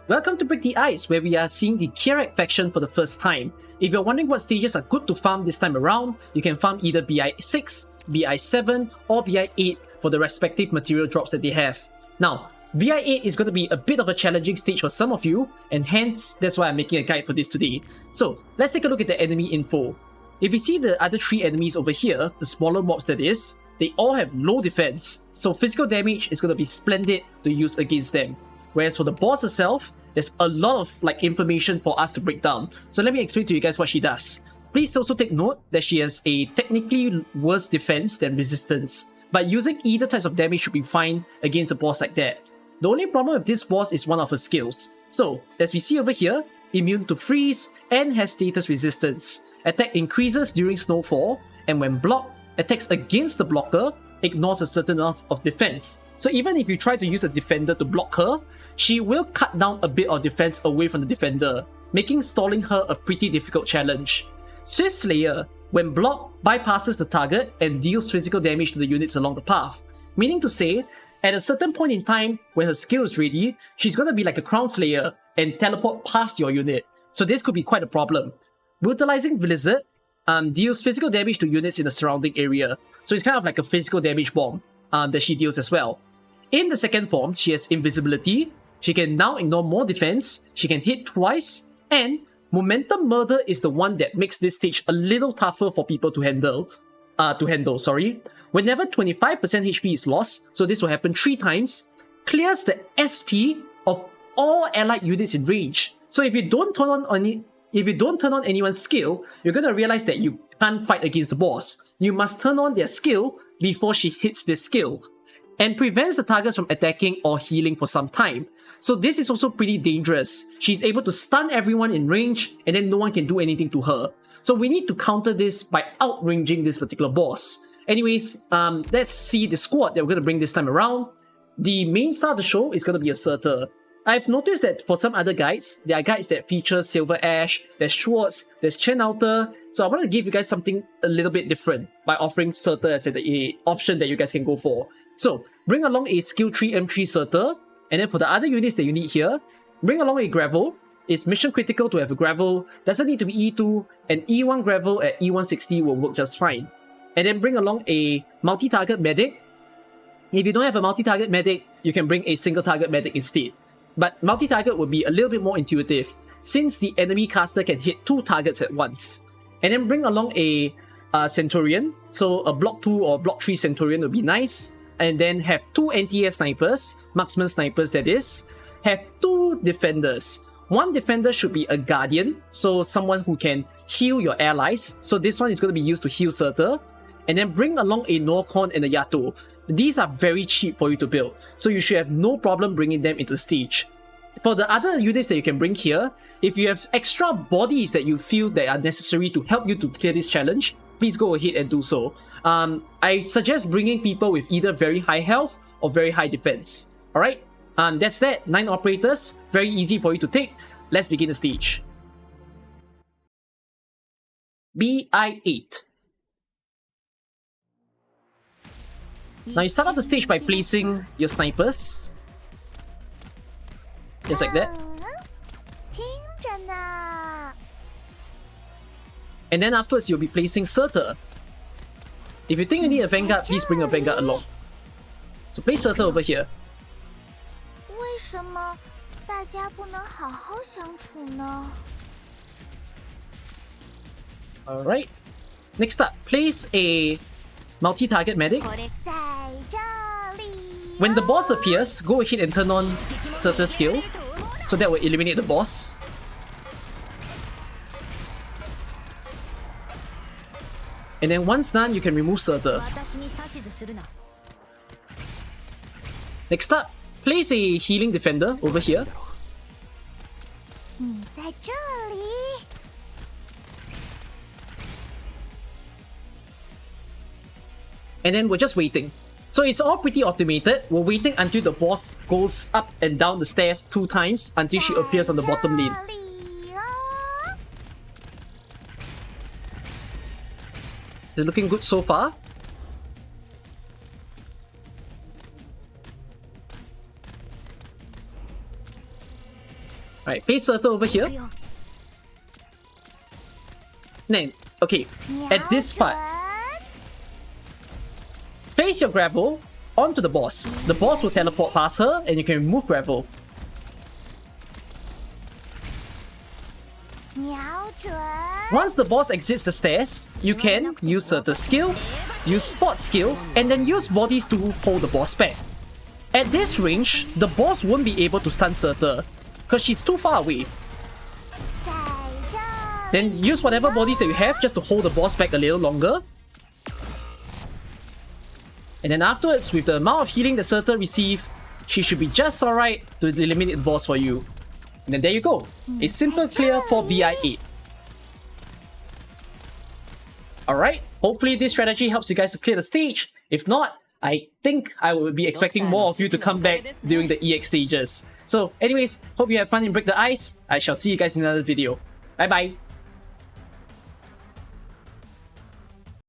Welcome to Break the Ice, where we are seeing the Kirac faction for the first time. If you're wondering what stages are good to farm this time around, you can farm either BI-6, BI-7 or BI-8 for the respective material drops that they have. Now, BI-8 is going to be a bit of a challenging stage for some of you, and hence that's why I'm making a guide for this today. So, let's take a look at the enemy info. If you see the other 3 enemies over here, the smaller mobs that is, they all have low defense, so physical damage is going to be splendid to use against them. Whereas for the boss herself, there's a lot of information for us to break down. So let me explain to you guys what she does. Please also take note that she has a technically worse defense than resistance, but using either types of damage should be fine against a boss like that. The only problem with this boss is one of her skills. So, as we see over here, immune to freeze and has status resistance. Attack increases during snowfall, and when blocked, attacks against the blocker ignores a certain amount of defense. So even if you try to use a defender to block her, she will cut down a bit of defense away from the defender, making stalling her a pretty difficult challenge. Swift Slayer, when blocked, bypasses the target and deals physical damage to the units along the path. Meaning to say, at a certain point in time, when her skill is ready, she's gonna be like a Crown Slayer and teleport past your unit. So this could be quite a problem. Brutalizing Blizzard deals physical damage to units in the surrounding area. So it's kind of like a physical damage bomb that she deals as well. In the second form, she has Invisibility. She can now ignore more defense, she can hit twice, and Momentum Murder is the one that makes this stage a little tougher for people to handle. Whenever 25% HP is lost, so this will happen 3 times, clears the SP of all allied units in range. So if you don't turn on anyone's skill, you're gonna realize that you can't fight against the boss. You must turn on their skill before she hits this skill, and prevents the targets from attacking or healing for some time. So this is also pretty dangerous. She's able to stun everyone in range, and then no one can do anything to her. So we need to counter this by outranging this particular boss. Anyways, let's see the squad that we're going to bring this time around. The main star of the show is going to be Asserter. I've noticed that for some other guides, there are guides that feature Silver Ash, there's Schwartz, there's Chen Outer, so I want to give you guys something a little bit different by offering Surtur as an option that you guys can go for. So, bring along a Skill 3 M3 Surtur, and then for the other units that you need here, bring along a Gravel. It's mission critical to have a Gravel, doesn't need to be E2, and E1 Gravel at E160 will work just fine. And then bring along a multi-target Medic. If you don't have a multi-target Medic, you can bring a single-target Medic instead. But multi-target would be a little bit more intuitive, since the enemy caster can hit 2 targets at once. And then bring along a Centurion, so a Block 2 or Block 3 Centurion would be nice. And then have 2 NTS snipers, marksman snipers that is. Have 2 defenders. One defender should be a Guardian, so someone who can heal your allies. So this one is going to be used to heal Surtur. And then bring along a Norcon and a Yato. These are very cheap for you to build, so you should have no problem bringing them into the stage. For the other units that you can bring here, if you have extra bodies that you feel that are necessary to help you to clear this challenge, please go ahead and do so. I suggest bringing people with either very high health or very high defense. Alright, that's that. 9 operators, very easy for you to take. Let's begin the stage. BI-8. Now you start off the stage by placing your snipers. Just like that. And then afterwards you'll be placing Surtur. If you think you need a Vanguard, please bring a Vanguard along. So place Surtur over here. Alright. Next up, place a multi-target Medic. When the boss appears, go ahead and turn on Surtur's skill, so that will eliminate the boss. And then once done, you can remove Surtur. Next up, place a healing defender over here. And then we're just waiting. So it's all pretty automated. We're waiting until the boss goes up and down the stairs 2 times until she appears on the bottom lane. It's looking good so far. Right, place Surtur over here. Then, okay, at this part, place your gravel onto the boss. The boss will teleport past her and you can remove gravel. Once the boss exits the stairs, you can use Surtur's skill, use Spot skill, and then use bodies to hold the boss back. At this range, the boss won't be able to stun Surtur, because she's too far away. Then use whatever bodies that you have just to hold the boss back a little longer. And then afterwards, with the amount of healing that Surtur receives, she should be just alright to eliminate the boss for you. And then there you go, a simple clear for BI-8. Alright, hopefully this strategy helps you guys to clear the stage. If not, I think I will be expecting more of you to come back during the EX stages. So anyways, hope you have fun in Break the Ice. I shall see you guys in another video. Bye bye!